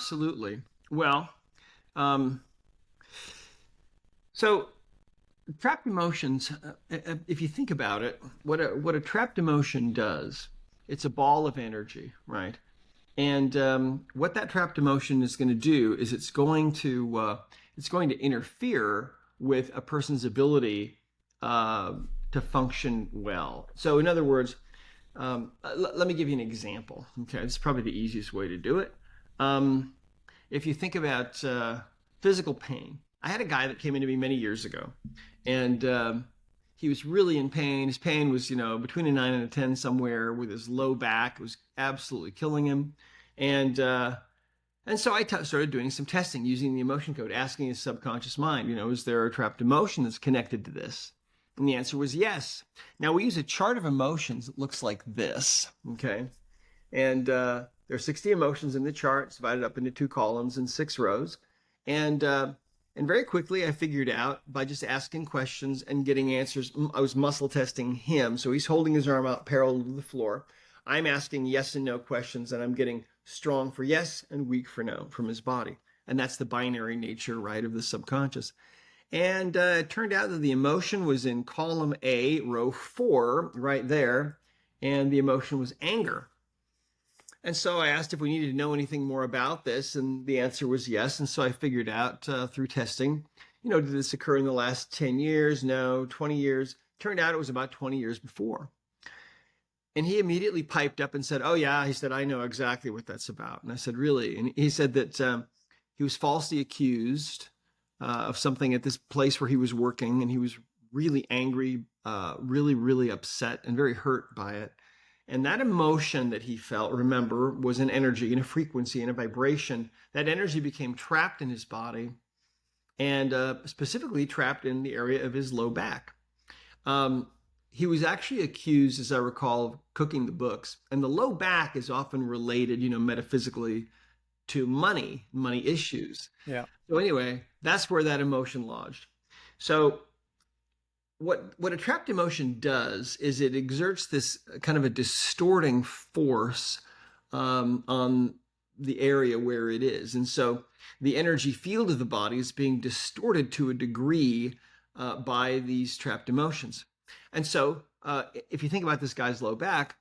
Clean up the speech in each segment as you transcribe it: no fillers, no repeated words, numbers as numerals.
absolutely. Well, um, so trapped emotions, if you think about it, what a trapped emotion does, it's a ball of energy, right? And what that trapped emotion is going to do is it's going to interfere with a person's ability uh, to function well. So, in other words, let me give you an example. Okay, it's probably the easiest way to do it. Um, if you think about physical pain, I had a guy that came into me many years ago, and he was really in pain. His pain was, between a 9 and a 10 somewhere with his low back. It was absolutely killing him. And so started doing some testing using the emotion code, asking his subconscious mind, is there a trapped emotion that's connected to this? And the answer was yes. Now we use a chart of emotions that looks like this, okay? And there are 60 emotions in the chart. It's divided up into 2 columns and 6 rows. And very quickly, I figured out by just asking questions and getting answers. I was muscle testing him. So he's holding his arm out parallel to the floor. I'm asking yes and no questions, and I'm getting strong for yes and weak for no from his body. And that's the binary nature, right, of the subconscious. And it turned out that the emotion was in column A, row 4, right there. And the emotion was anger. And so I asked if we needed to know anything more about this, and the answer was yes. And so I figured out through testing, did this occur in the last 10 years? No, 20 years. Turned out it was about 20 years before. And he immediately piped up and said, "Oh, yeah." He said, "I know exactly what that's about." And I said, "Really?" And he said that he was falsely accused of something at this place where he was working, and he was really angry, really, really upset, and very hurt by it. And that emotion that he felt, remember, was an energy and a frequency and a vibration. That energy became trapped in his body and specifically trapped in the area of his low back. He was actually accused, as I recall, of cooking the books. And the low back is often related, metaphysically to money issues. Yeah. So anyway, that's where that emotion lodged. So what a trapped emotion does is it exerts this kind of a distorting force on the area where it is, and so the energy field of the body is being distorted to a degree by these trapped emotions. And so, if you think about this guy's low back,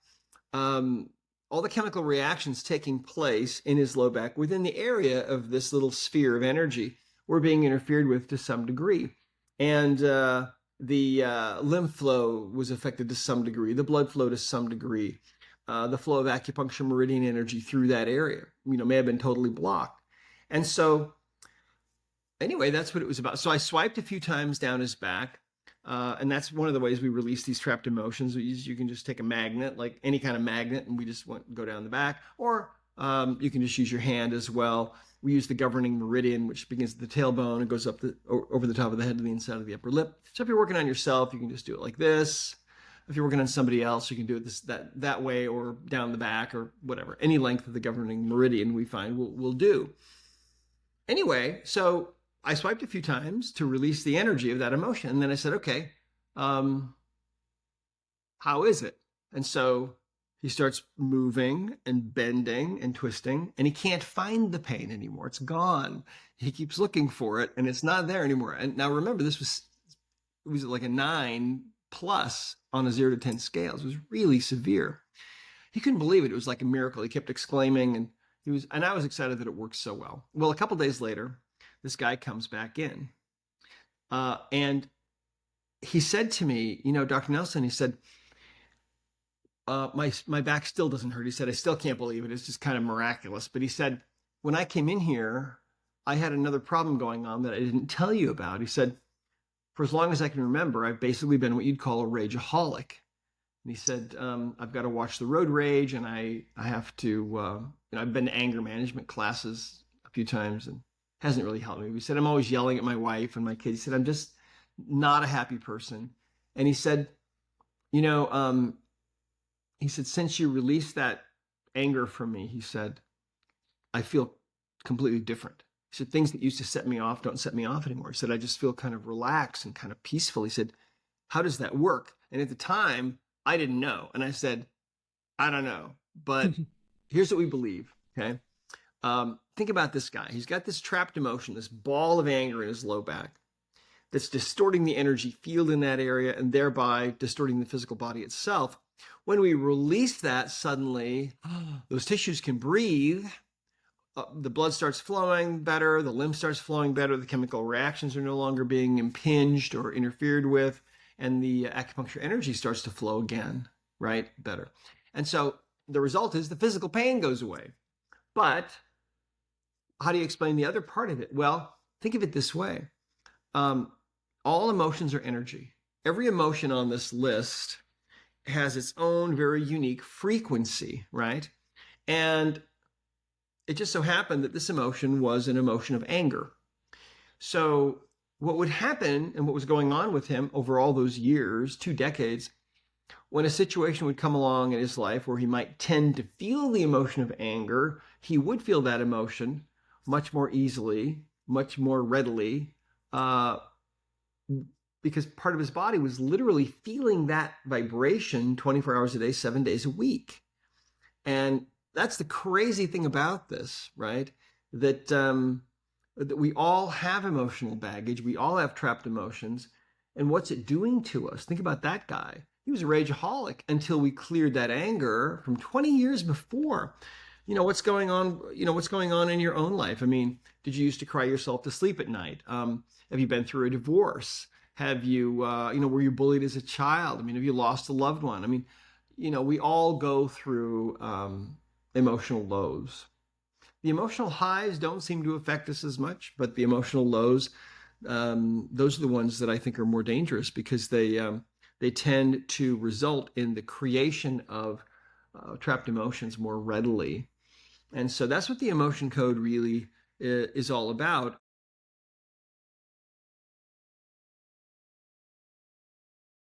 all the chemical reactions taking place in his low back within the area of this little sphere of energy were being interfered with to some degree, and the lymph flow was affected to some degree, the blood flow to some degree, the flow of acupuncture meridian energy through that area, may have been totally blocked. And so, anyway, that's what it was about. So I swiped a few times down his back, and that's one of the ways we release these trapped emotions. You can just take a magnet, like any kind of magnet, and we just go down the back, or you can just use your hand as well. We use the governing meridian, which begins at the tailbone and goes up over the top of the head to the inside of the upper lip. So if you're working on yourself, you can just do it like this. If you're working on somebody else, you can do it that way, or down the back, or whatever. Any length of the governing meridian we find will do. Anyway, so I swiped a few times to release the energy of that emotion, and then I said, "Okay, how is it?" And so he starts moving and bending and twisting, and he can't find the pain anymore. It's gone. He keeps looking for it, and it's not there anymore. And now remember, it was like a 9 plus on a 0 to 10 scale. It was really severe. He couldn't believe it. It was like a miracle. He kept exclaiming, and I was excited that it worked so well. Well, a couple days later, this guy comes back in, and he said to me, "Dr. Nelson," he said, my back still doesn't hurt. He said, "I still can't believe it. It's just kind of miraculous." But he said, "When I came in here, I had another problem going on that I didn't tell you about." He said, "For as long as I can remember, I've basically been what you'd call a rageaholic." And he said, "I've got to watch the road rage, and I have to, I've been to anger management classes a few times, and it hasn't really helped me." He said, "I'm always yelling at my wife and my kids." He said, "I'm just not a happy person." And he said, you know, he said, "Since you released that anger from me," he said, "I feel completely different." He said, "Things that used to set me off don't set me off anymore." He said, "I just feel kind of relaxed and kind of peaceful." He said, "How does that work?" And at the time, I didn't know. And I said, "I don't know, but here's what we believe." Okay. Think about this guy. He's got this trapped emotion, this ball of anger in his low back that's distorting the energy field in that area and thereby distorting the physical body itself. When we release that, suddenly those tissues can breathe. The blood starts flowing better, the lymph starts flowing better, the chemical reactions are no longer being impinged or interfered with, and the acupuncture energy starts to flow again, right? Better. And so the result is the physical pain goes away. But how do you explain the other part of it? Well, think of it this way. All emotions are energy. Every emotion on this list has its own very unique frequency, right? And it just so happened that this emotion was an emotion of anger. So what would happen and what was going on with him over all those years, 2 decades, when a situation would come along in his life where he might tend to feel the emotion of anger, he would feel that emotion much more easily, much more readily, because part of his body was literally feeling that vibration 24 hours a day, 7 days a week. And that's the crazy thing about this, right? That we all have emotional baggage. We all have trapped emotions. And what's it doing to us? Think about that guy. He was a rageaholic until we cleared that anger from 20 years before. What's going on? What's going on in your own life? I mean, did you used to cry yourself to sleep at night? Have you been through a divorce? Have you, were you bullied as a child? I mean, have you lost a loved one? I mean, we all go through emotional lows. The emotional highs don't seem to affect us as much, but the emotional lows, those are the ones that I think are more dangerous because they tend to result in the creation of trapped emotions more readily. And so that's what the emotion code really is all about.